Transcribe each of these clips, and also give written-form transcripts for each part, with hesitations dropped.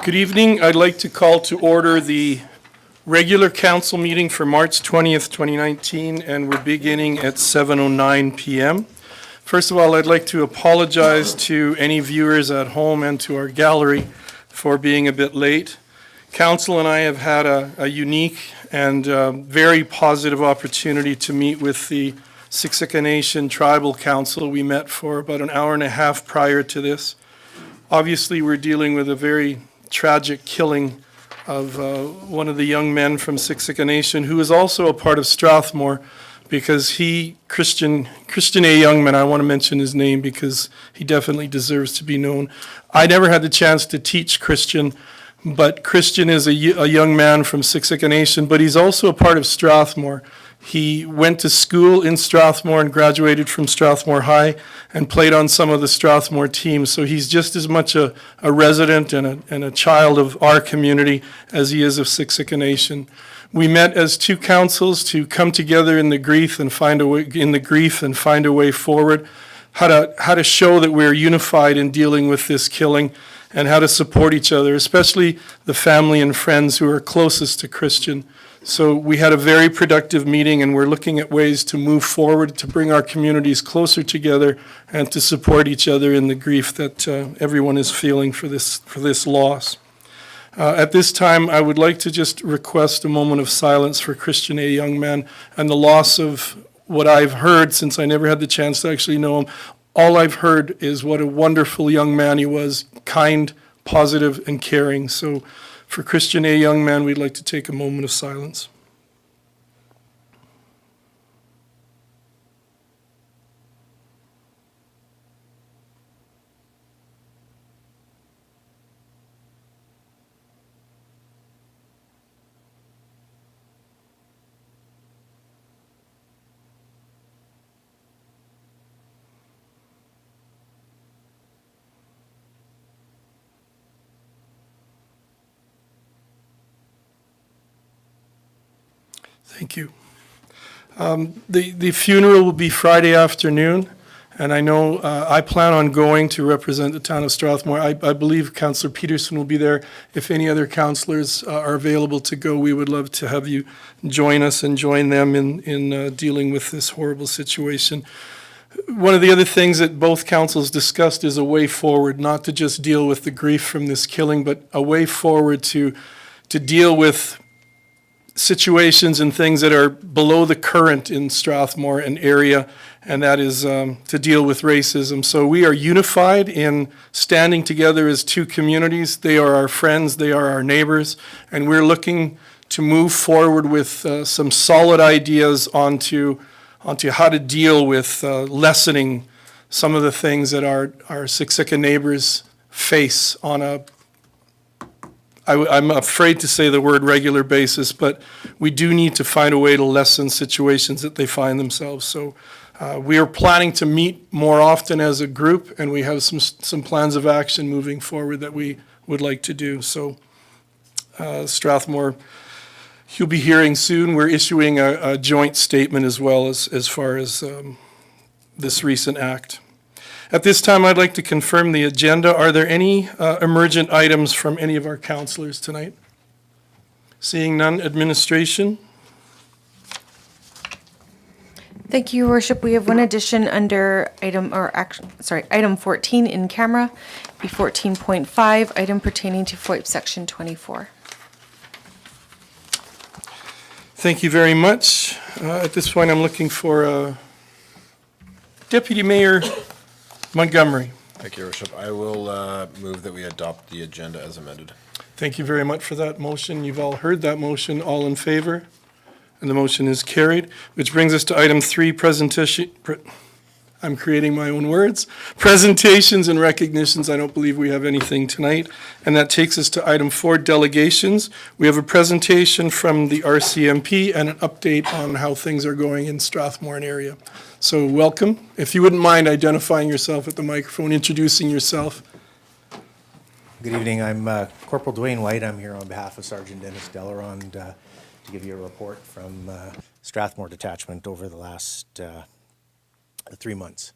Good evening. I'd like to call to order the regular council meeting for March 20th, 2019, and we're beginning at 7:09 p.m. First of all, I'd like to apologize to any viewers at home and to our gallery for being a bit late. Council and I have had a unique and very positive opportunity to meet with the Siksika Nation Tribal Council. We met for about an hour and a half prior to this. Obviously, we're dealing with a very tragic killing of one of the young men from Siksika Nation, who is also a part of Strathmore, because Christian A. Youngman, I want to mention his name because he definitely deserves to be known. I never had the chance to teach Christian, but Christian is a young man from Siksika Nation, but he's also a part of Strathmore. He went to school in Strathmore and graduated from Strathmore High and played on some of the Strathmore teams. So he's just as much a resident and a child of our community as he is of Siksika Nation. We met as two councils to come together in the grief and find a way forward, how to show that we're unified in dealing with this killing, and how to support each other, especially the family and friends who are closest to Christian. So we had a very productive meeting, and we're looking at ways to move forward, to bring our communities closer together, and to support each other in the grief that everyone is feeling for this loss. At this time, I would like to just request a moment of silence for Christian A. Youngman and the loss of what I've heard, since I never had the chance to actually know him. All I've heard is what a wonderful young man he was, kind, positive, and caring. So for Christian A. Youngman, we'd like to take a moment of silence. Thank you. The funeral will be Friday afternoon, and I know I plan on going to represent the town of Strathmore. I believe Councillor Peterson will be there. If any other councillors are available to go, we would love to have you join us and join them in dealing with this horrible situation. One of the other things that both councils discussed is a way forward, not to just deal with the grief from this killing, but a way forward to deal with situations and things that are below the current in Strathmore and area, and that is to deal with racism. So we are unified in standing together as two communities. They are our friends, they are our neighbors, and we're looking to move forward with some solid ideas onto how to deal with lessening some of the things that our Siksika neighbors face on I'm afraid to say the word regular basis, but we do need to find a way to lessen situations that they find themselves. So we are planning to meet more often as a group, and we have some plans of action moving forward that we would like to do. So Strathmore, you'll be hearing soon. We're issuing a joint statement as well as far as this recent act. At this time, I'd like to confirm the agenda. Are there any emergent items from any of our councillors tonight? Seeing none, administration. Thank you, Your Worship. We have one addition under item 14 in camera, B14.5, item pertaining to FOIP section 24. Thank you very much. At this point, I'm looking for Deputy Mayor Montgomery. Thank you, Your Worship. I will move that we adopt the agenda as amended. Thank you very much for that motion. You've all heard that motion. All in favor? And the motion is carried, which brings us to item 3, presentation. I'm creating my own words. Presentations and recognitions. I don't believe we have anything tonight. And that takes us to item 4, delegations. We have a presentation from the RCMP and an update on how things are going in Strathmore and area. So welcome. If you wouldn't mind identifying yourself at the microphone, introducing yourself. Good evening. I'm Corporal Dwayne White. I'm here on behalf of Sergeant Dennis Delaron to give you a report from Strathmore Detachment over the last 3 months.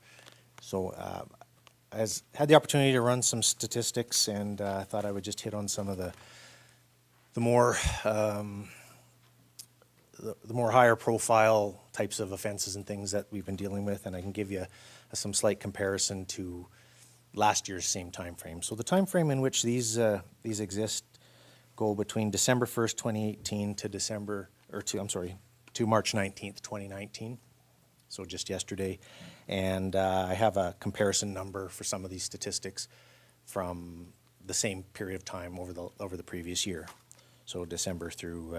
So has had the opportunity to run some statistics, and I thought I would just hit on some of the more the more higher profile types of offenses and things that we've been dealing with, and I can give you some slight comparison to last year's same time frame. So the time frame in which these exist go between December 1st, 2018 to March 19th, 2019. So just yesterday. And I have a comparison number for some of these statistics from the same period of time over the previous year. So December through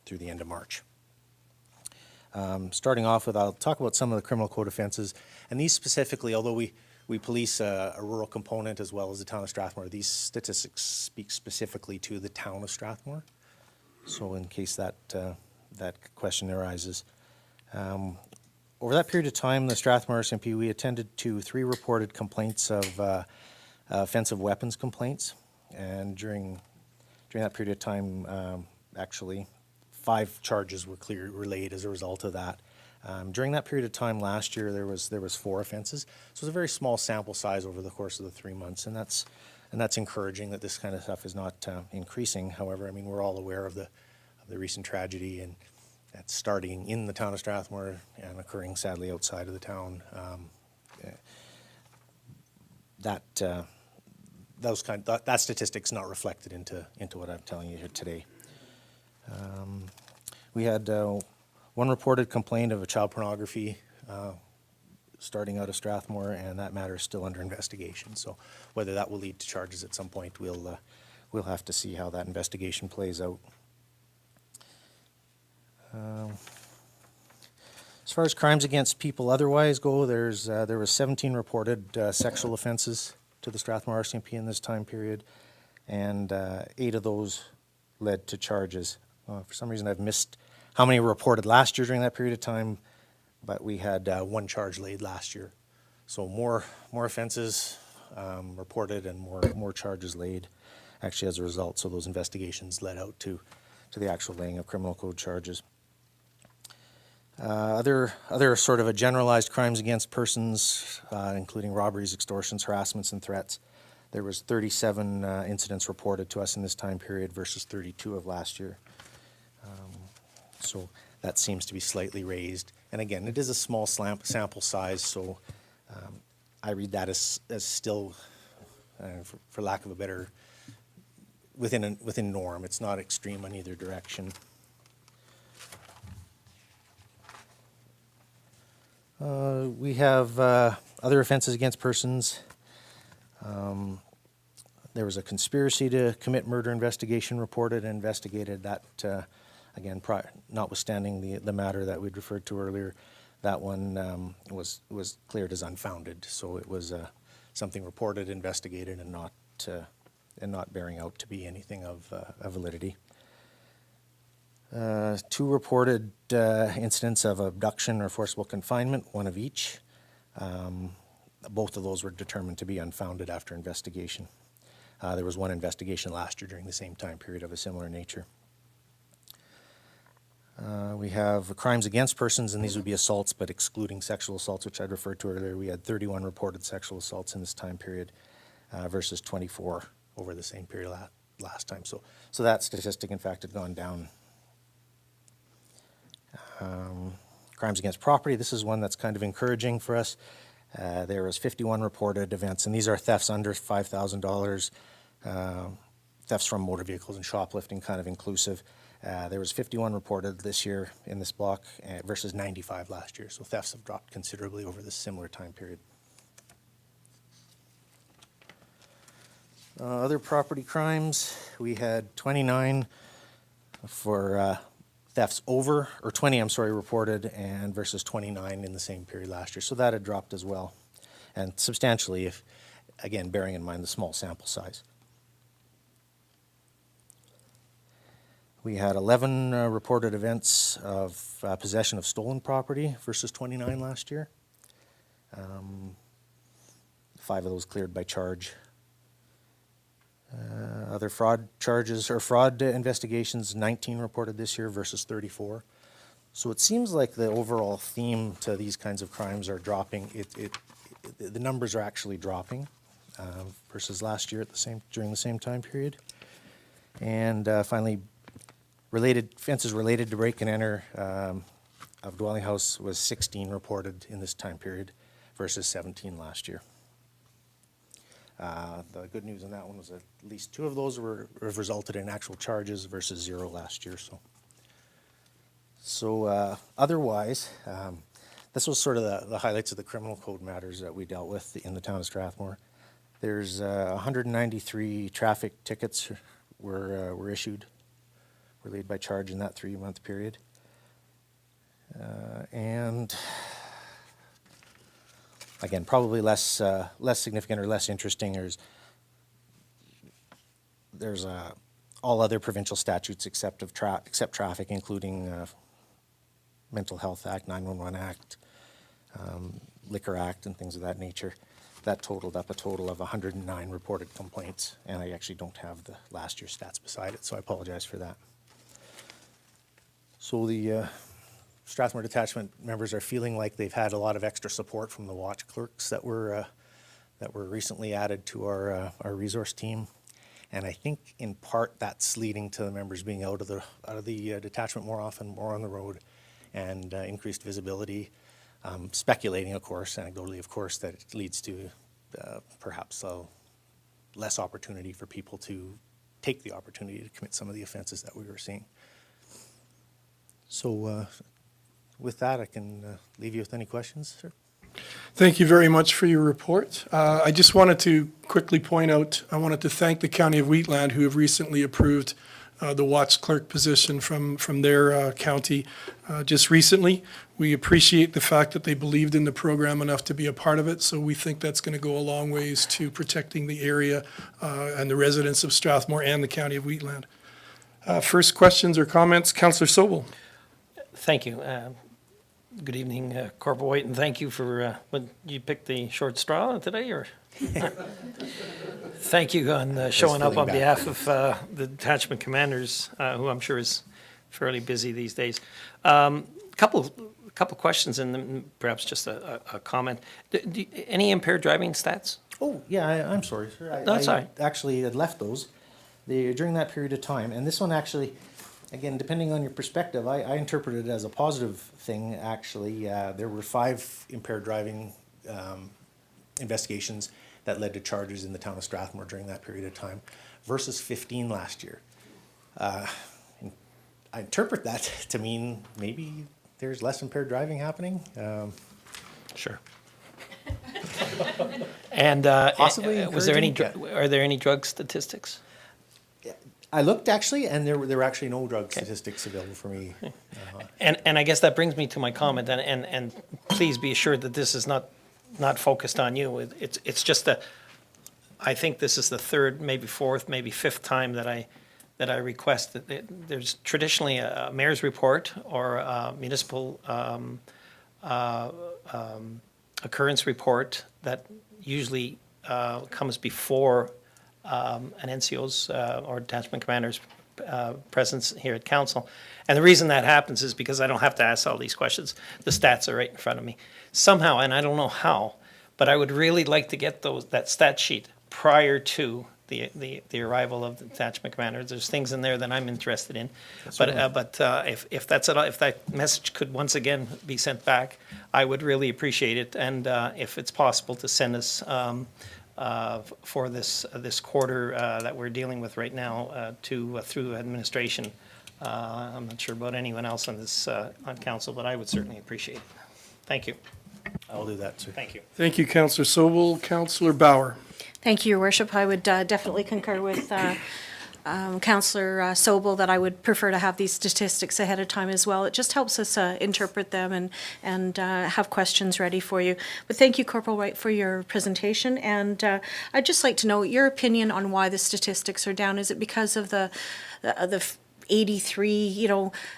the end of March. Starting off with, I'll talk about some of the criminal code offenses. And these specifically, although we police a rural component as well as the town of Strathmore, these statistics speak specifically to the town of Strathmore. So in case that question arises. Over that period of time, the Strathmore SMP, we attended to 3 reported complaints of offensive weapons complaints. And during that period of time, actually, 5 charges were laid as a result of that. During that period of time last year, there was 4 offenses. So it's a very small sample size over the course of the 3 months, and that's encouraging that this kind of stuff is not increasing. However, I mean, we're all aware of the recent tragedy, and that's starting in the town of Strathmore and occurring sadly outside of the town. That statistic's not reflected into what I'm telling you here today. We had 1 reported complaint of a child pornography starting out of Strathmore, and that matter is still under investigation. So whether that will lead to charges at some point, we'll have to see how that investigation plays out. As far as crimes against people otherwise go, there was 17 reported sexual offenses to the Strathmore RCMP in this time period, and 8 of those led to charges. For some reason, I've missed how many were reported last year during that period of time, but we had 1 charge laid last year. So more offenses reported and more charges laid, actually as a result. So those investigations led out to the actual laying of criminal code charges. Other sort of a generalized crimes against persons, including robberies, extortions, harassments, and threats. There was 37 incidents reported to us in this time period versus 32 of last year. So that seems to be slightly raised. And again, it is a small sample size, so I read that as still, for lack of a better, within norm. It's not extreme on either direction. We have other offenses against persons. There was a conspiracy to commit murder investigation reported and investigated. That, again, notwithstanding the matter that we'd referred to earlier, that one was cleared as unfounded. So it was something reported, investigated, and not bearing out to be anything of validity. 2 reported incidents of abduction or forcible confinement, 1 of each. Both of those were determined to be unfounded after investigation. There was 1 investigation last year during the same time period of a similar nature. We have crimes against persons, and these would be assaults, but excluding sexual assaults, which I'd referred to earlier. We had 31 reported sexual assaults in this time period versus 24 over the same period last time. So that statistic, in fact, had gone down. Crimes against property, this is one that's kind of encouraging for us. There was 51 reported events, and these are thefts under $5,000, thefts from motor vehicles and shoplifting, kind of inclusive. There was 51 reported this year in this block versus 95 last year, so thefts have dropped considerably over this similar time period. Other property crimes, we had 29 for thefts over, or 20, I'm sorry, reported, and versus 29 in the same period last year. So that had dropped as well, and substantially, if again, bearing in mind the small sample size. We had 11 reported events of possession of stolen property versus 29 last year. 5 of those cleared by charge. Other fraud charges or fraud investigations, 19 reported this year versus 34. So it seems like the overall theme to these kinds of crimes are dropping. The numbers are actually dropping. versus last year during the same time period. And finally, offenses related to break and enter of dwelling house was 16 reported in this time period versus 17 last year. The good news on that one was at least 2 of those have resulted in actual charges versus 0 last year. So otherwise, this was sort of the highlights of the criminal code matters that we dealt with in the town of Strathmore. There's 193 traffic tickets were issued, were laid by charge in that 3-month period. And again, probably less significant or less interesting. There's all other provincial statutes except traffic, including Mental Health Act, 911 Act, Liquor Act, and things of that nature. That totaled up a total of 109 reported complaints, and I actually don't have the last year's stats beside it, so I apologize for that. So the Strathmore Detachment members are feeling like they've had a lot of extra support from the watch clerks that were recently added to our resource team, and I think in part that's leading to the members being out of the detachment more often, more on the road, and increased visibility. Speculating, of course, anecdotally, of course, that it leads to perhaps less opportunity for people to take the opportunity to commit some of the offenses that we were seeing. So with that, I can leave you with any questions, sir. Thank you very much for your report. I just wanted to quickly point out, I wanted to thank the County of Wheatland who have recently approved the watch clerk position from their county just recently. We appreciate the fact that they believed in the program enough to be a part of it, so we think that's going to go a long ways to protecting the area and the residents of Strathmore and the County of Wheatland. First questions or comments, Councillor Sobel. Thank you. Good evening, Corporal White, and thank you for, when you picked the short straw today, or? Thank you on showing up on behalf of the detachment commanders, who I'm sure is fairly busy these days. Couple questions and then perhaps just a comment. Any impaired driving stats? Oh, yeah, I'm sorry, sir. That's all right. Actually had left those during that period of time. And this one actually, again, depending on your perspective, I interpret it as a positive thing, actually. There were 5 impaired driving investigations that led to charges in the town of Strathmore during that period of time versus 15 last year. I interpret that to mean maybe there's less impaired driving happening. Sure. And Possibly was there any? encouraging? Are there any drug statistics? I looked actually, and there were actually no drug statistics available for me. And I guess that brings me to my comment, and please be assured that this is not focused on you. It's just that I think this is the 3rd, maybe 4th, maybe 5th time that I request that there's traditionally a mayor's report or a municipal occurrence report that usually comes before an NCO's or detachment commander's presence here at council. And the reason that happens is because I don't have to ask all these questions. The stats are right in front of me. Somehow, and I don't know how, but I would really like to get that stat sheet prior to the arrival of the detachment commander. There's things in there that I'm interested in, but if that's it, if that message could once again be sent back, I would really appreciate it. And if it's possible to send us for this quarter that we're dealing with right now through administration. I'm not sure about anyone else on this on council, but I would certainly appreciate it. Thank you. I'll do that, sir. Thank you. Thank you, Councillor Sobel. Councillor Bauer. Thank you, Your Worship. I would definitely concur with Councillor Sobel that I would prefer to have these statistics ahead of time as well. It just helps us interpret them and have questions ready for you. But thank you, Corporal White, for your presentation. And I'd just like to know your opinion on why the statistics are down. Is it because of the 83,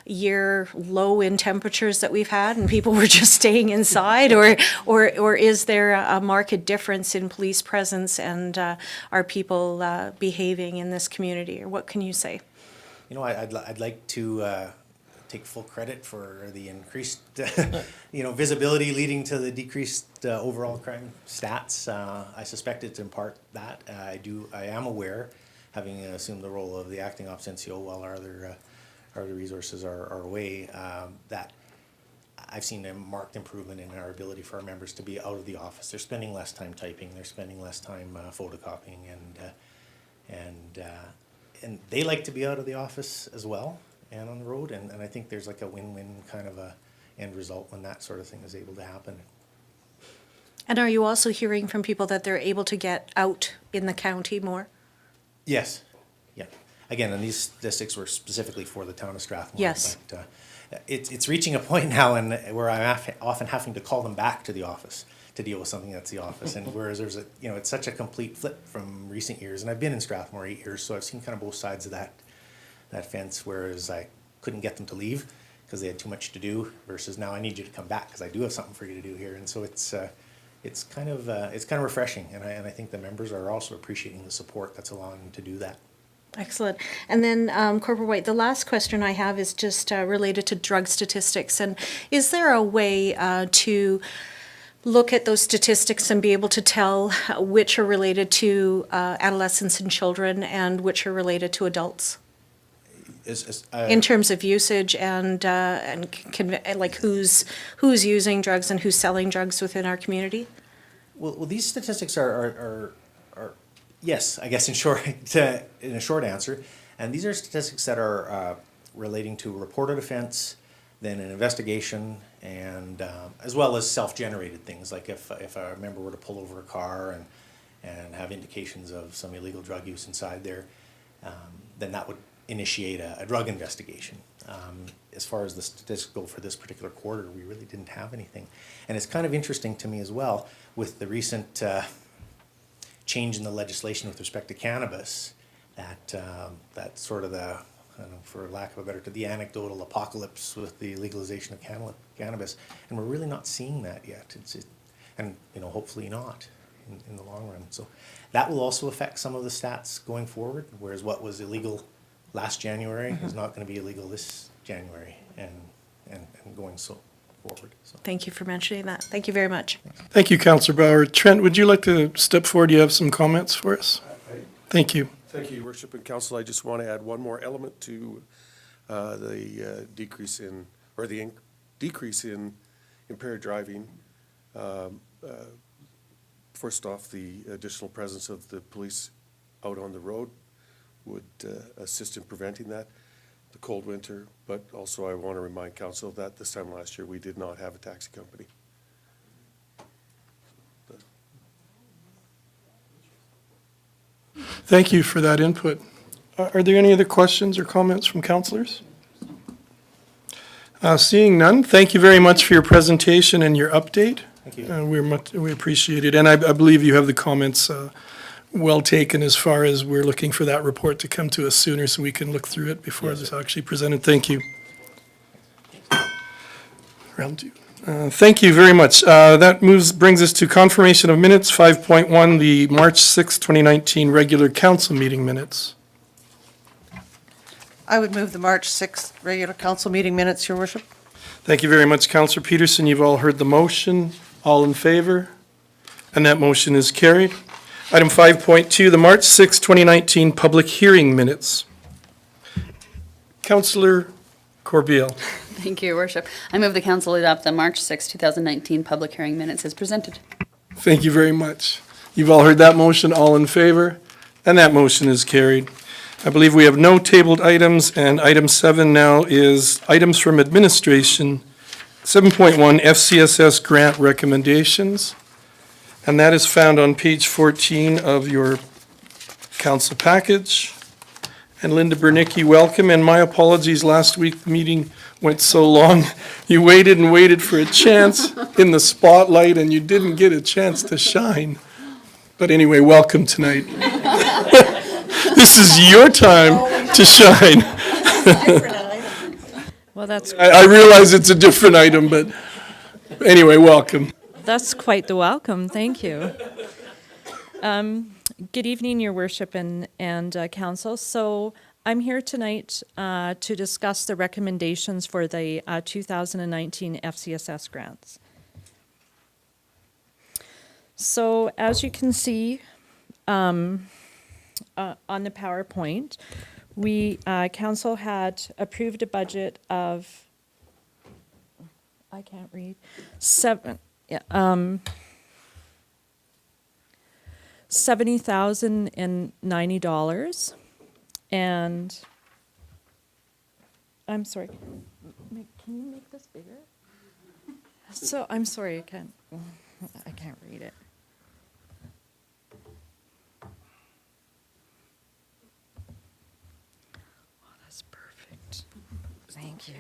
year low in temperatures that we've had and people were just staying inside, or is there a marked difference in police presence and are people behaving in this community, or what can you say? I'd like to take full credit for the increased, visibility leading to the decreased overall crime stats. I suspect it's in part that. I am aware, having assumed the role of the acting ops NCO while our other resources are away, that I've seen a marked improvement in our ability for our members to be out of the office. They're spending less time typing, they're spending less time photocopying, and they like to be out of the office as well and on the road, and I think there's like a win-win kind of a end result when that sort of thing is able to happen. And are you also hearing from people that they're able to get out in the county more? Yes, yeah. Again, and these statistics were specifically for the town of Strathmore. Yes. But, it's reaching a point now where I'm often having to call them back to the office to deal with something that's the office. And whereas there's it's such a complete flip from recent years, and I've been in Strathmore 8 years, so I've seen kind of both sides of that fence, whereas I couldn't get them to leave because they had too much to do, versus now I need you to come back because I do have something for you to do here. And so it's kind of refreshing, and I think the members are also appreciating the support that's allowing them to do that. Excellent. And then, Corporal White, the last question I have is just related to drug statistics. And is there a way to look at those statistics and be able to tell which are related to adolescents and children and which are related to adults? In terms of usage and like who's using drugs and who's selling drugs within our community? Well, these statistics are yes, I guess in a short answer, and these are statistics that are relating to a reported offense, then an investigation, and as well as self-generated things, like if a member were to pull over a car and have indications of some illegal drug use inside there, then that would initiate a drug investigation. As far as the statistics go for this particular quarter, we really didn't have anything. And it's kind of interesting to me as well, with the recent change in the legislation with respect to cannabis, that sort of the, I don't know, for lack of a better term, the anecdotal apocalypse with the legalization of cannabis, and we're really not seeing that yet. And hopefully not in the long run. So that will also affect some of the stats going forward, whereas what was illegal last January is not going to be illegal this January and going so forward. So. Thank you for mentioning that. Thank you very much. Thank you, Councillor Bauer. Trent, would you like to step forward? Do you have some comments for us? Thank you. Thank you, Your Worship and Council. I just want to add one more element to the decrease in impaired driving. First off, the additional presence of the police out on the road would assist in preventing that, the cold winter. But also I want to remind Council that this time last year we did not have a taxi company. Thank you for that input. Are there any other questions or comments from councillors? Seeing none, thank you very much for your presentation and your update. Thank you. We appreciate it, and I believe you have the comments well taken as far as we're looking for that report to come to us sooner so we can look through it before it's actually presented. Thank you. Round two. Thank you very much. That brings us to confirmation of minutes, 5.1, the March 6, 2019 regular council meeting minutes. I would move the March 6th regular council meeting minutes, Your Worship. Thank you very much, Councillor Peterson. You've all heard the motion. All in favor? And that motion is carried. Item 5.2, the March 6, 2019 public hearing minutes. Councillor Corbeil. Thank you, Your Worship. I move the council adopt the March 6, 2019 public hearing minutes as presented. Thank you very much. You've all heard that motion. All in favor? And that motion is carried. I believe we have no tabled items, and item 7 now is items from administration. 7.1 FCSS grant recommendations, and that is found on page 14 of your council package. And Linda Bernicki, welcome, and my apologies, last week the meeting went so long. You waited and waited for a chance in the spotlight and you didn't get a chance to shine. But anyway, welcome tonight. This is your time to shine. Well, that's I realize it's a different item, but anyway, welcome. quite the welcome. Thank you. Good evening, Your Worship and Council. So I'm here tonight to discuss the recommendations for the 2019 FCSS grants. So as you can see on the PowerPoint, we, council had approved a budget of, I can't read, $70,090. And I'm sorry, can you make this bigger? So I'm sorry, I can't read it. Oh, that's perfect. Thank you.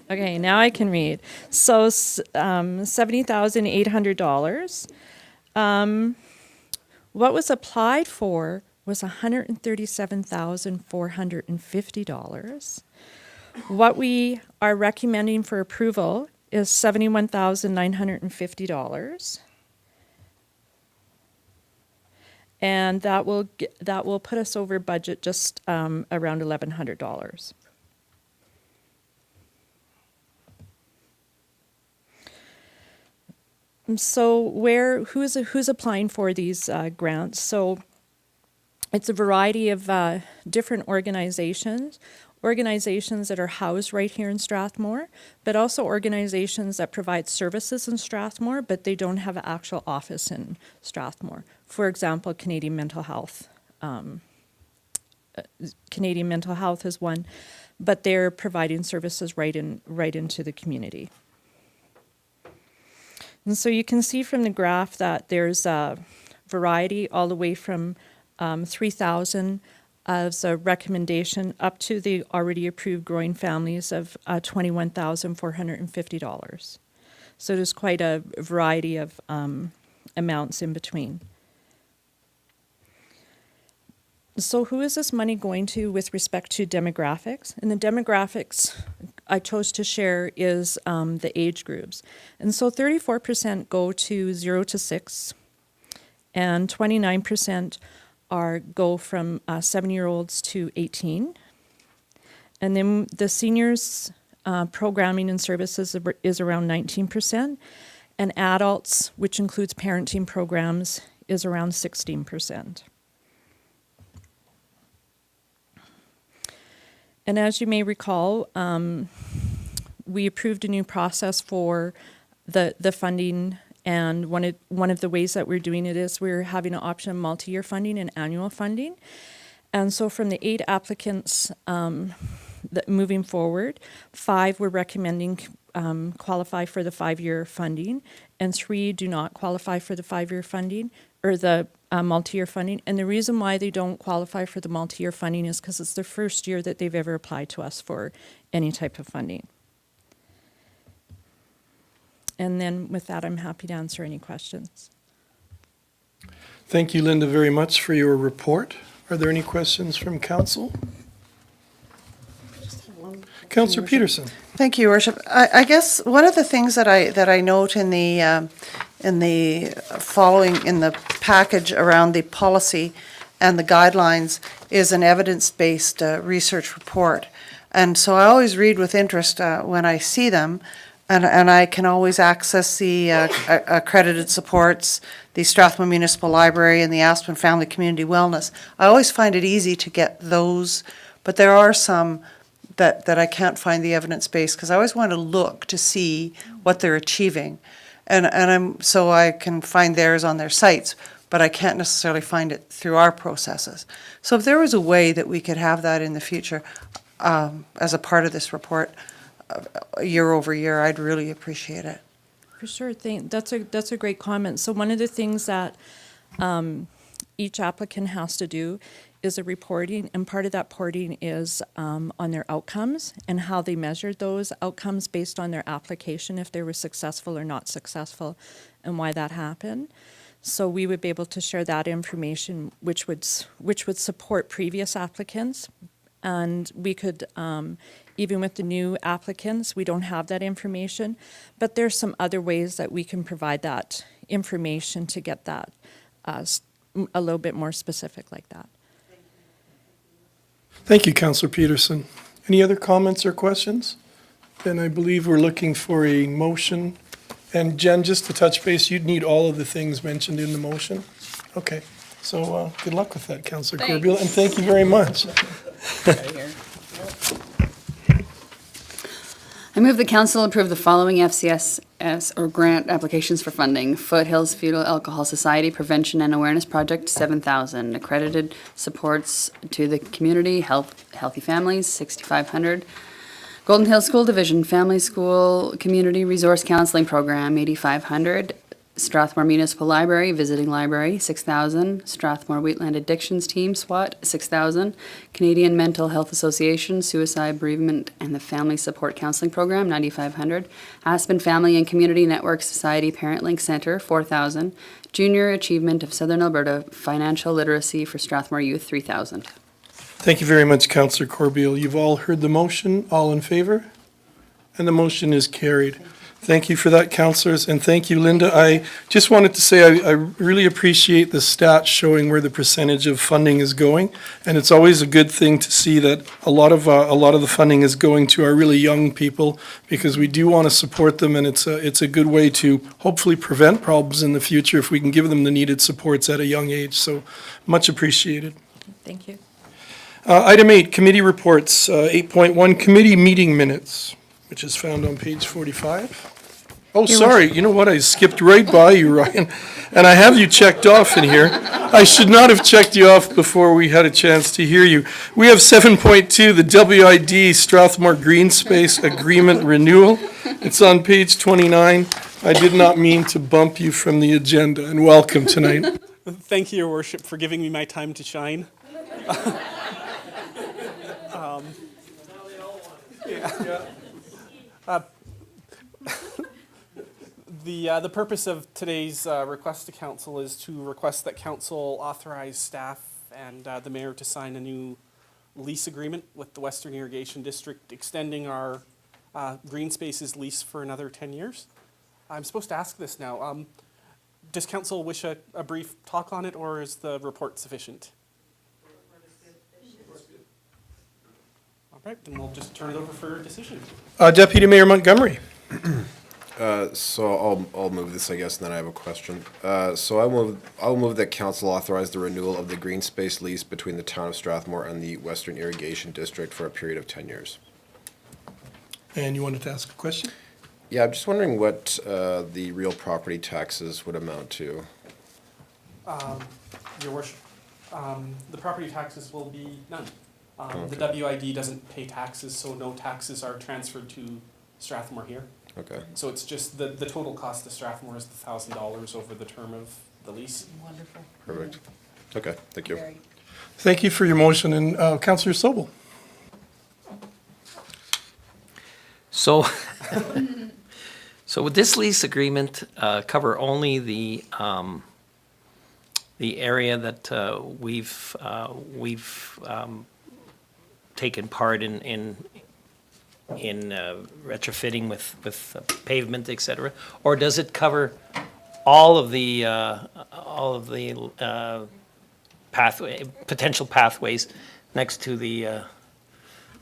Okay, now I can read. So $70,800. What was applied for was $137,450. What we are recommending for approval is $71,950. And that will put us over budget just around $1,100. So who's applying for these grants? So it's a variety of different organizations that are housed right here in Strathmore, but also organizations that provide services in Strathmore, but they don't have an actual office in Strathmore. For example, Canadian Mental Health. Canadian Mental Health is one, but they're providing services right into the community. And so you can see from the graph that there's a variety all the way from 3,000 as a recommendation up to the already approved growing families of $21,450. So there's quite a variety of amounts in between. So who is this money going to with respect to demographics? And the demographics I chose to share is the age groups. And so 34% go to 0 to 6, and 29% go from 7-year-olds to 18. And then the seniors programming and services is around 19%, and adults, which includes parenting programs, is around 16%. And as you may recall, we approved a new process for the funding. And one of the ways that we're doing it is we're having an option of multi-year funding and annual funding. And so from the 8 applicants moving forward, 5 we're recommending qualify for the 5-year funding, and 3 do not qualify for the 5-year funding or the multi-year funding. And the reason why they don't qualify for the multi-year funding is because it's the first year that they've ever applied to us for any type of funding. And then with that, I'm happy to answer any questions. Thank you, Linda, very much for your report. Are there any questions from council? Councillor Peterson. Thank you, Your Worship. I guess one of the things that I note in the package around the policy and the guidelines is an evidence-based research report. And so I always read with interest when I see them, and I can always access the accredited supports, the Strathmore Municipal Library and the Aspen Family Community Wellness. I always find it easy to get those, but there are some that I can't find the evidence base, because I always want to look to see what they're achieving. So I can find theirs on their sites, but I can't necessarily find it through our processes. So if there was a way that we could have that in the future as a part of this report, year over year, I'd really appreciate it. For sure, that's a great comment. So one of the things that each applicant has to do is a reporting, and part of that reporting is on their outcomes and how they measured those outcomes based on their application, if they were successful or not successful, and why that happened. So we would be able to share that information, which would support previous applicants, and we could. Even with the new applicants, we don't have that information, but there's some other ways that we can provide that information to get that a little bit more specific like that. Thank you, Councillor Peterson. Any other comments or questions? Then I believe we're looking for a motion. And Jen, just to touch base, you'd need all of the things mentioned in the motion? Okay, so good luck with that, Councillor Corbeil, and thank you very much. I move the council approve the following FCSS or grant applications for funding. Foothills Fetal Alcohol Society Prevention and Awareness Project, 7,000. Accredited supports to the community, healthy families, 6,500. Golden Hills School Division Family School Community Resource Counseling Program, 8,500. Strathmore Municipal Library, Visiting Library, 6,000. Strathmore Wheatland Addictions Team, SWAT, 6,000. Canadian Mental Health Association, Suicide, Bereavement, and the Family Support Counseling Program, 9,500. Aspen Family and Community Network Society Parent Link Center, 4,000. Junior Achievement of Southern Alberta Financial Literacy for Strathmore Youth, 3,000. Thank you very much, Councillor Corbeil. You've all heard the motion. All in favor? And the motion is carried. Thank you for that, councillors, and thank you, Linda. I just wanted to say I really appreciate the stats showing where the percentage of funding is going, and it's always a good thing to see that a lot of the funding is going to our really young people, because we do want to support them, and it's a good way to hopefully prevent problems in the future if we can give them the needed supports at a young age. So much appreciated. Thank you. Item 8, committee reports. 8.1, committee meeting minutes, which is found on page 45. Oh, sorry, you know what, I skipped right by you, Ryan, and I have you checked off in here. I should not have checked you off before we had a chance to hear you. We have 7.2, the WID Strathmore Green Space Agreement Renewal. It's on page 29. I did not mean to bump you from the agenda, and welcome tonight. Thank you, Your Worship, for giving me my time to shine. The purpose of today's request to council is to request that council authorize staff and the mayor to sign a new lease agreement with the Western Irrigation District, extending our green spaces lease for another 10 years. I'm supposed to ask this now. Does council wish a brief talk on it, or is the report sufficient? All right, then we'll just turn it over for decision. Deputy Mayor Montgomery. So I'll move this, I guess, and then I have a question. So I'll move that council authorize the renewal of the green space lease between the town of Strathmore and the Western Irrigation District for a period of 10 years. And you wanted to ask a question? Yeah, I'm just wondering what the real property taxes would amount to. Your Worship, the property taxes will be none. The WID doesn't pay taxes, so no taxes are transferred to Strathmore here. Okay. So it's just the total cost to Strathmore is the $1,000 over the term of the lease. Wonderful. Perfect. Okay, thank you. Thank you for your motion, and Councillor Sobel. So, so would this lease agreement cover only the area that we've taken part in retrofitting with pavement, et cetera, or does it cover all of the potential pathways next to the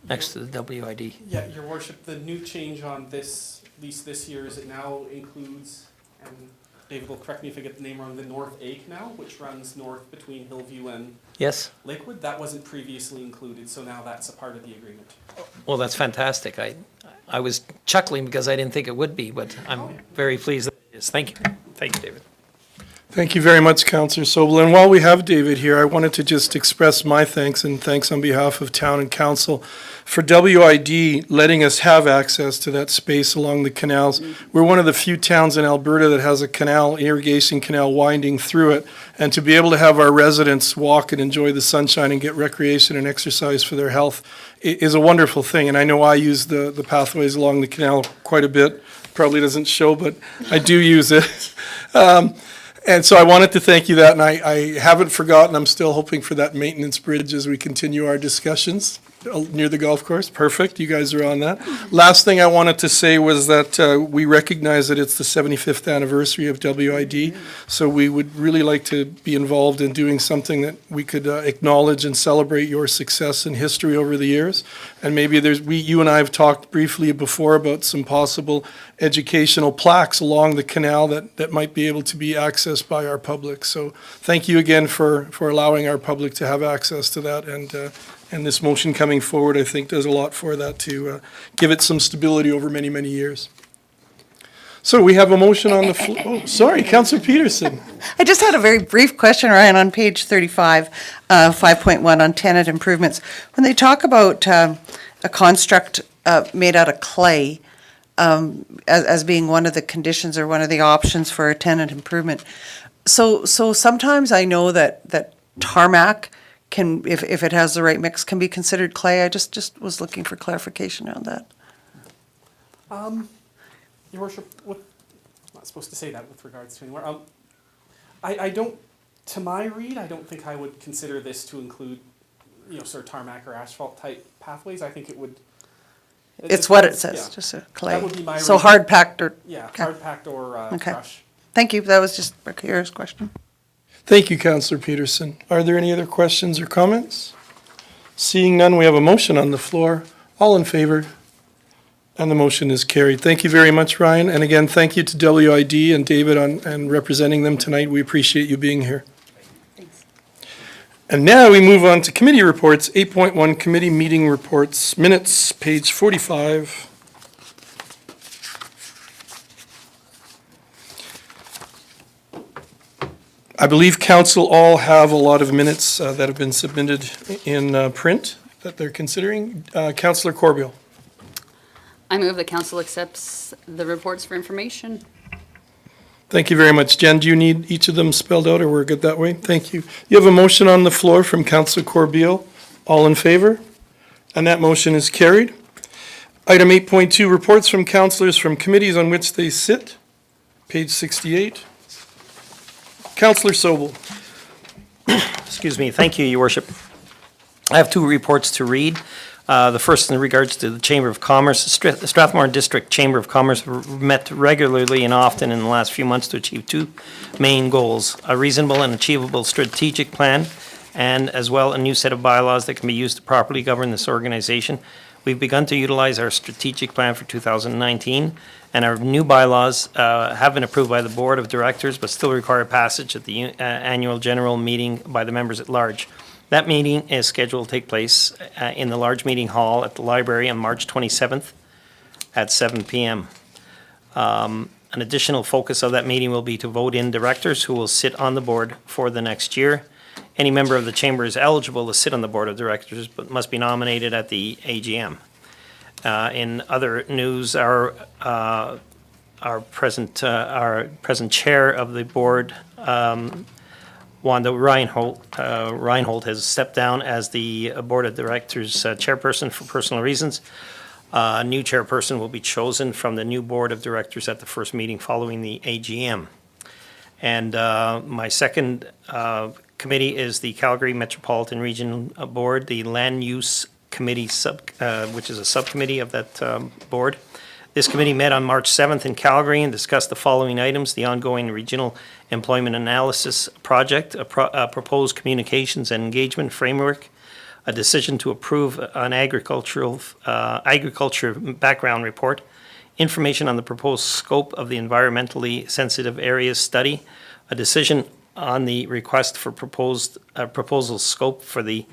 WID? Yeah, Your Worship, the new change on this lease this year is it now includes, and David will correct me if I get the name wrong, the North A Canal, which runs north between Hillview and Yes. Lakewood. That wasn't previously included, so now that's a part of the agreement. Well, that's fantastic. I was chuckling because I didn't think it would be, but I'm very pleased that it is. Thank you. Thank you, David. Thank you very much, Councillor Sobel. And while we have David here, I wanted to just express my thanks and thanks on behalf of town and council for WID letting us have access to that space along the canals. We're one of the few towns in Alberta that has a canal, irrigation canal winding through it. And to be able to have our residents walk and enjoy the sunshine and get recreation and exercise for their health is a wonderful thing. And I know I use the pathways along the canal quite a bit. Probably doesn't show, but I do use it. And so I wanted to thank you that, and I haven't forgotten. I'm still hoping for that maintenance bridge as we continue our discussions. near the golf course. Perfect, you guys are on that. Last thing I wanted to say was that we recognize that it's the 75th anniversary of WID, so we would really like to be involved in doing something that we could acknowledge and celebrate your success and history over the years. And maybe you and I have talked briefly before about some possible educational plaques along the canal that might be able to be accessed by our public. So thank you again for allowing our public to have access to that, and this motion coming forward, I think, does a lot for that to give it some stability over many, many years. So we have a motion on the floor. Oh, sorry, Councillor Peterson. I just had a very brief question, Ryan, on page 35, 5.1 on tenant improvements. When they talk about a construct made out of clay as being one of the conditions or one of the options for a tenant improvement, so sometimes I know that tarmac can, if it has the right mix, can be considered clay. I just was looking for clarification on that. Your worship, I'm not supposed to say that with regards to anywhere. I don't, to my read, I don't think I would consider this to include, sort of tarmac or asphalt type pathways. I think it would. It's what it says, yeah. just a clay. That would be my So read. hard packed or? Yeah, okay. hard packed or Okay. crush. Thank you. That was just a curious question. Thank you, Councillor Peterson. Are there any other questions or comments? Seeing none, we have a motion on the floor. All in favor? And the motion is carried. Thank you very much, Ryan. And again, thank you to WID and David and representing them tonight. We appreciate you being here. And now we move on to committee reports. 8.1 committee meeting reports, minutes, page 45. I believe council all have a lot of minutes that have been submitted in print that they're considering. Councillor Corbeil. I move that council accepts the reports for information. Thank you very much. Jen, do you need each of them spelled out, or we're good that way? Thank you. You have a motion on the floor from Councillor Corbeil. All in favor? And that motion is carried. Item 8.2, reports from councillors from committees on which they sit, page 68. Councillor Sobel. Excuse me. Thank you, Your Worship. I have two reports to read. The first in regards to the Chamber of Commerce. The Strathmore District Chamber of Commerce met regularly and often in the last few months to achieve two main goals: a reasonable and achievable strategic plan, and as well a new set of bylaws that can be used to properly govern this organization. We've begun to utilize our strategic plan for 2019, and our new bylaws have been approved by the Board of Directors, but still require passage at the annual general meeting by the members at large. That meeting is scheduled to take place in the large meeting hall at the library on March 27th at 7 p.m. An additional focus of that meeting will be to vote in directors who will sit on the board for the next year. Any member of the chamber is eligible to sit on the board of directors, but must be nominated at the AGM. In other news, our present chair of the board, Wanda Reinhold has stepped down as the Board of Directors chairperson for personal reasons. A new chairperson will be chosen from the new Board of Directors at the first meeting following the AGM. And my second committee is the Calgary Metropolitan Region Board, the Land Use Committee, which is a subcommittee of that board. This committee met on March 7th in Calgary and discussed the following items: the ongoing regional employment analysis project, a proposed communications and engagement framework, a decision to approve an agriculture background report, information on the proposed scope of the environmentally sensitive areas study, a decision on the request for proposal scope for the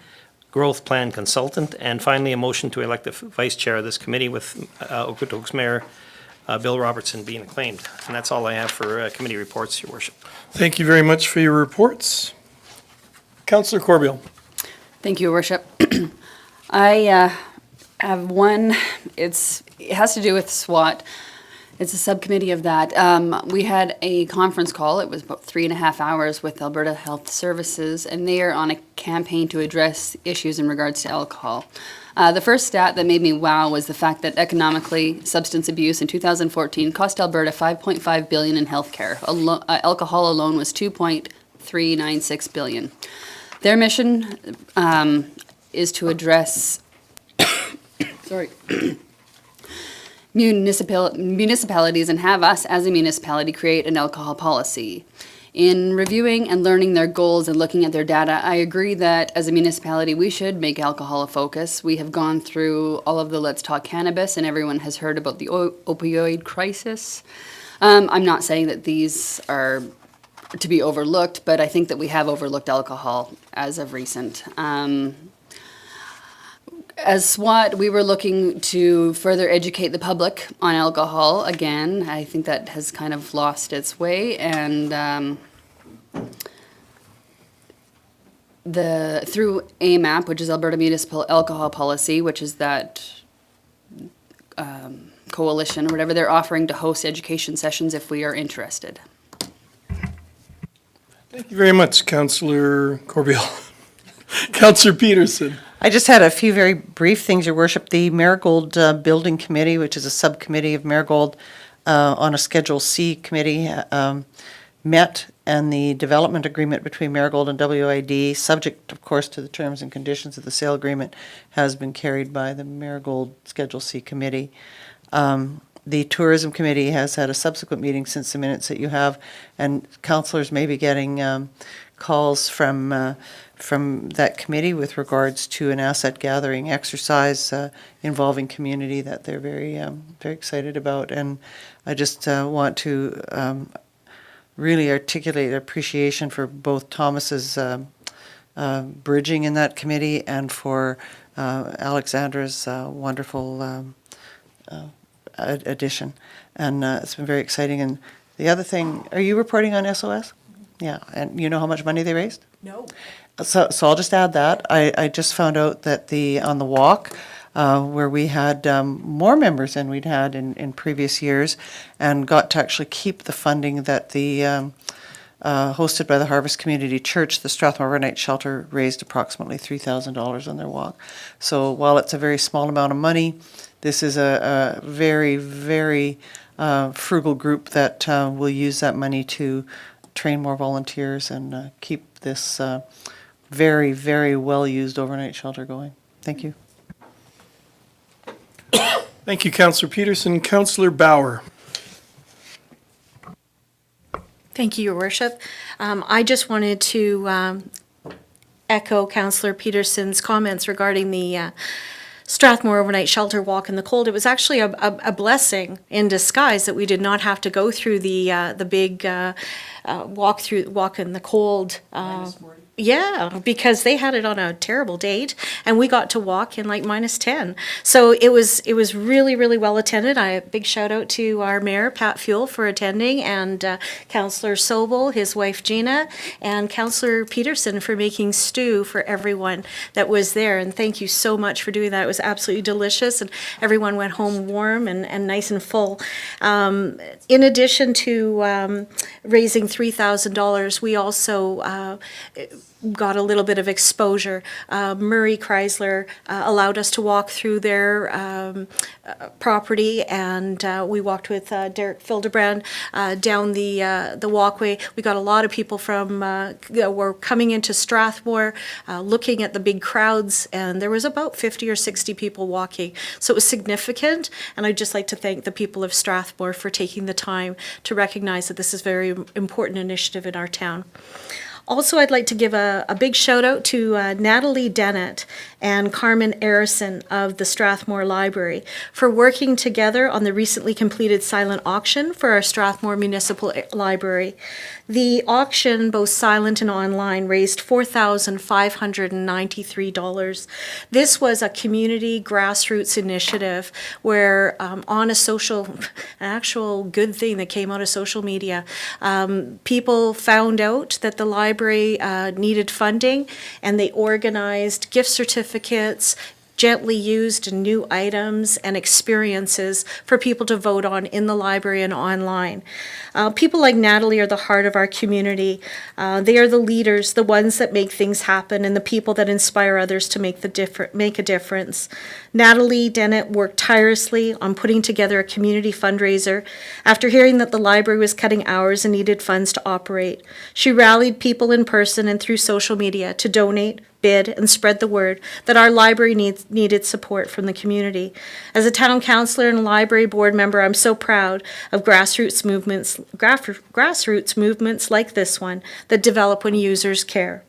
growth plan consultant, and finally a motion to elect the vice chair of this committee, with Okotoks Mayor Bill Robertson being acclaimed. And that's all I have for committee reports, Your Worship. Thank you very much for your reports. Councillor Corbeil. Thank you, Your Worship. I have one. It has to do with SWAT. It's a subcommittee of that. We had a conference call. It was about 3.5 hours with Alberta Health Services, and they are on a campaign to address issues in regards to alcohol. The first stat that made me wow was the fact that economically, substance abuse in 2014 cost Alberta $5.5 billion in healthcare. Alcohol alone was $2.396 billion. Their mission is to address sorry, municipalities and have us as a municipality create an alcohol policy. In reviewing and learning their goals and looking at their data, I agree that as a municipality, we should make alcohol a focus. We have gone through all of the Let's Talk Cannabis, and everyone has heard about the opioid crisis. I'm not saying that these are to be overlooked, but I think that we have overlooked alcohol as of recent. As SWAT, we were looking to further educate the public on alcohol. Again, I think that has kind of lost its way, and through AMAP, which is Alberta Municipal Alcohol Policy, which is that coalition or whatever, they're offering to host education sessions if we are interested. Thank you very much, Councillor Corbeil. Councillor Peterson. I just had a few very brief things, Your Worship. The Marigold Building Committee, which is a subcommittee of Marigold on a Schedule C committee, met, and the development agreement between Marigold and WID, subject, of course, to the terms and conditions of the sale agreement, has been carried by the Marigold Schedule C committee. The Tourism Committee has had a subsequent meeting since the minutes that you have, and councillors may be getting calls from that committee with regards to an asset gathering exercise involving community that they're very excited about. And I just want to really articulate appreciation for both Thomas's bridging in that committee and for Alexandra's wonderful addition. And it's been very exciting. And the other thing, are you reporting on SOS? Yeah, and you know how much money they raised? No. So I'll just add that. I just found out that on the walk, where we had more members than we'd had in previous years, and got to actually keep the funding that the hosted by the Harvest Community Church, the Strathmore Overnight Shelter raised approximately $3,000 on their walk. So while it's a very small amount of money, this is a very, very frugal group that will use that money to train more volunteers and keep this very, very well-used overnight shelter going. Thank you. Thank you, Councillor Peterson. Councillor Bauer. Thank you, Your Worship. I just wanted to echo Councillor Peterson's comments regarding the Strathmore Overnight Shelter Walk in the Cold. It was actually a blessing in disguise that we did not have to go through the big walk in the cold. Yeah, because they had it on a terrible date, and we got to walk in like -10. So it was really, really well attended. Big shout out to our mayor, Pat Fuel, for attending, and Councillor Sobel, his wife Gina, and Councillor Peterson for making stew for everyone that was there. And thank you so much for doing that. It was absolutely delicious, and everyone went home warm and nice and full. In addition to raising $3,000, we also got a little bit of exposure. Murray Chrysler allowed us to walk through their property, and we walked with Derek Fildebrand down the walkway. We got a lot of people from were coming into Strathmore, looking at the big crowds, and there was about 50 or 60 people walking. So it was significant, and I'd just like to thank the people of Strathmore for taking the time to recognize that this is a very important initiative in our town. Also, I'd like to give a big shout out to Natalie Dennett and Carmen Arison of the Strathmore Library for working together on the recently completed silent auction for our Strathmore Municipal Library. The auction, both silent and online, raised $4,593. This was a community grassroots initiative where on a an actual good thing that came out of social media, people found out that the library needed funding, and they organized gift certificates, gently used new items and experiences for people to vote on in the library and online. People like Natalie are the heart of our community. They are the leaders, the ones that make things happen, and the people that inspire others to make a difference. Natalie Dennett worked tirelessly on putting together a community fundraiser after hearing that the library was cutting hours and needed funds to operate. She rallied people in person and through social media to donate, bid, and spread the word that our library needed support from the community. As a town councillor and library board member, I'm so proud of grassroots movements like this one that develop when users care.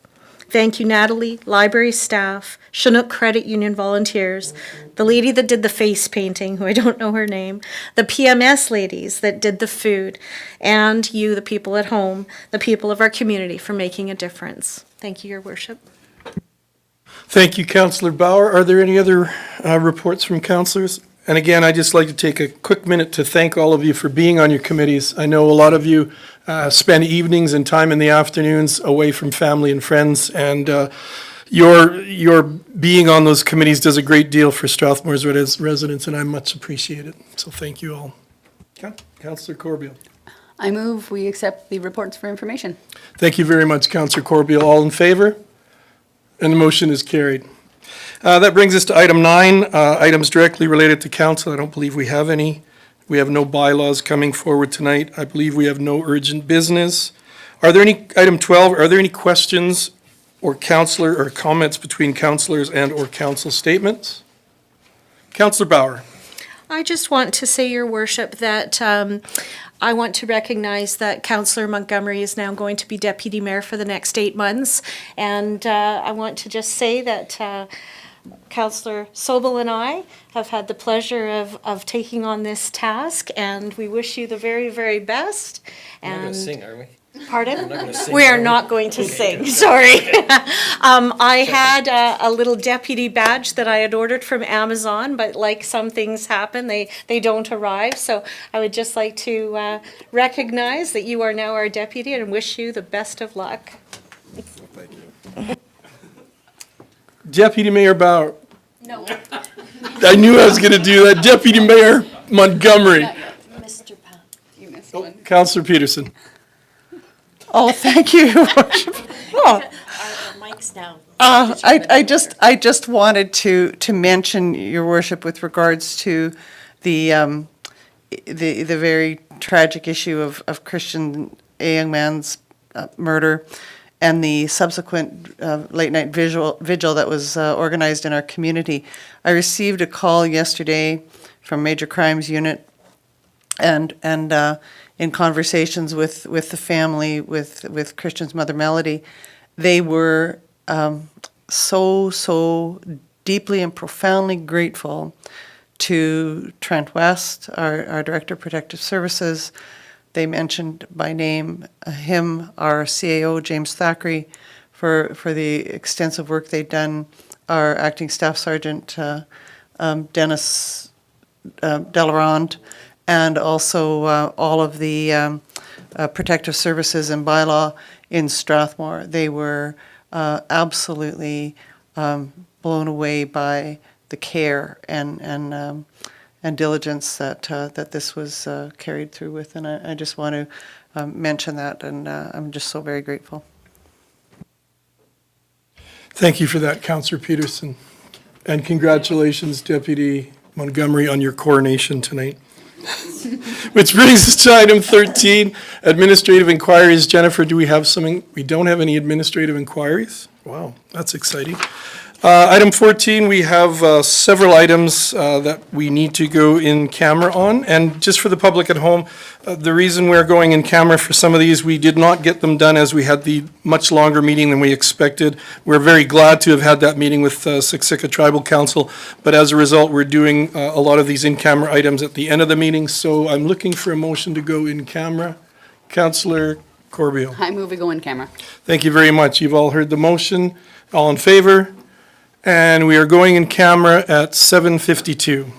Thank you, Natalie, library staff, Chinook Credit Union volunteers, the lady that did the face painting, who I don't know her name, the PMS ladies that did the food, and you, the people at home, the people of our community, for making a difference. Thank you, Your Worship. Thank you, Councillor Bauer. Are there any other reports from councillors? And again, I'd just like to take a quick minute to thank all of you for being on your committees. I know a lot of you spend evenings and time in the afternoons away from family and friends, and your being on those committees does a great deal for Strathmore's residents, and I much appreciate it. So thank you all. Councillor Corbeil. I move we accept the reports for information. Thank you very much, Councillor Corbeil. All in favor? And the motion is carried. That brings us to item 9, items directly related to council. I don't believe we have any. We have no bylaws coming forward tonight. I believe we have no urgent business. Are there any, item 12, are there any questions or councillor or comments between councillors and or council statements? Councillor Bauer. I just want to say, Your Worship, that I want to recognize that Councillor Montgomery is now going to be Deputy Mayor for the next 8 months. And I want to just say that Councillor Sobel and I have had the pleasure of taking on this task, and we wish you the very, very best. We're not going And to sing, are we? Pardon? We're not gonna sing, We are we? not going to sing, sorry. I had a little deputy badge that I had ordered from Amazon, but like some things happen, they don't arrive. So I would just like to recognize that you are now our deputy and wish you the best of luck. Thank you. Deputy Mayor Bauer. No. I knew I was going to do that. Deputy Mayor Montgomery. Mr. Pound. You missed one. Councillor Peterson. Oh, thank you, Your Worship. Oh, Our mic's down. I just wanted to mention, Your Worship, with regards to the very tragic issue of Christian, a young man's murder, and the subsequent late-night vigil that was organized in our community. I received a call yesterday from Major Crimes Unit, and in conversations with the family, with Christian's mother, Melody, they were so deeply and profoundly grateful to Trent West, our Director of Protective Services. They mentioned by name him, our CAO, James Thackeray, for the extensive work they'd done, our Acting Staff Sergeant, Dennis Delarond, and also all of the protective services and bylaw in Strathmore. They were absolutely blown away by the care and diligence that this was carried through with, and I just want to mention that, and I'm just so very grateful. Thank you for that, Councillor Peterson. And congratulations, Deputy Montgomery, on your coronation tonight. Which brings us to item 13, administrative inquiries. Jennifer, do we have something? We don't have any administrative inquiries? Wow, that's exciting. Item 14, we have several items that we need to go in camera on. And just for the public at home, the reason we're going in camera for some of these, we did not get them done as we had the much longer meeting than we expected. We're very glad to have had that meeting with Siksika Tribal Council, but as a result, we're doing a lot of these in-camera items at the end of the meeting. So I'm looking for a motion to go in camera. Councillor Corbeil. I move we go in camera. Thank you very much. You've all heard the motion. All in favor? And we are going in camera at 7:52.